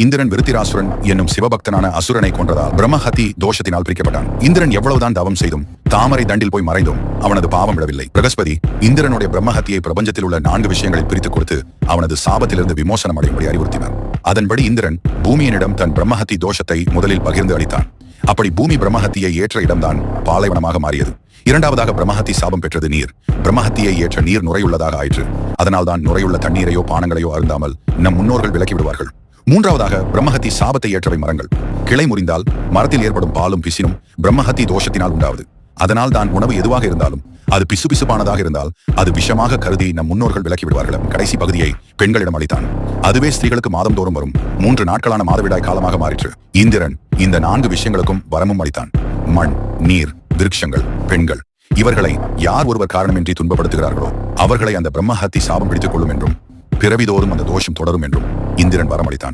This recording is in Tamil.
இந்திரன் விருத்திராசுரன் என்னும் சிவபக்தனான அசுரனை கொன்றதால் பிரம்மஹத்தி தோஷத்தினால் பிரிக்கப்பட்டான். இந்திரன் எவ்வளவுதான் தவம் செய்தும் தாமரை தண்டில் போய் மறைந்தும் அவனது பாவம் விடவில்லை. பிரகஸ்பதி இந்திரனுடைய பிரம்மஹத்தியை பிரபஞ்சத்தில் உள்ள 4 விஷயங்களை பிரித்துக் கொடுத்து அவனது சாபத்திலிருந்து விமோசனம் அடையும்படி அறிவுறுத்தினார். அதன்படி இந்திரன் பூமியினிடம் தன் பிரம்மஹத்தி தோஷத்தை முதலில் பகிர்ந்து அளித்தான். அப்படி பூமி பிரம்மஹத்தியை ஏற்ற இடம்தான் பாலைவனமாக மாறியது. இரண்டாவதாக பிரம்மஹத்தி சாபம் பெற்றது நீர். பிரம்மஹத்தியை ஏற்ற நீர் நுரையுள்ளதாக ஆயிற்று. அதனால்தான் நுரையுள்ள தண்ணீரையோ பானங்களையோ அருந்தாமல் நம் முன்னோர்கள் விலக்கி விடுவார்கள். மூன்றாவதாக பிரம்மஹத்தி சாபத்தை ஏற்றவை மரங்கள். கிளை முறிந்தால் மரத்தில் ஏற்படும் பாலும் பிசினும் பிரம்மஹத்தி தோஷத்தினால் உண்டாவது. அதனால் தான் உணவு எதுவாக இருந்தாலும் அது பிசுபிசுப்பானதாக இருந்தால் அது விஷமாக கருதி நம் முன்னோர்கள் விலக்கி விடுவார்கள். கடைசி பகுதியை பெண்களிடம் அளித்தான். அதுவே ஸ்திரீகளுக்கு மாதந்தோறும் வரும் 3 நாட்களான மாதவிடாய் காலமாக மாறிற்று. இந்திரன் இந்த 4 விஷயங்களுக்கும் வரமும் அளித்தான். மண், நீர், விருட்சங்கள், பெண்கள் இவர்களை யார் ஒருவர் காரணமின்றி துன்பப்படுத்துகிறார்களோ அவர்களை அந்த பிரம்மஹத்தி சாபம் பிடித்துக் கொள்ளும் என்றும் பிறவிதோறும் அந்த தோஷம் தொடரும் என்றும் இந்திரன் வரமளித்தான்.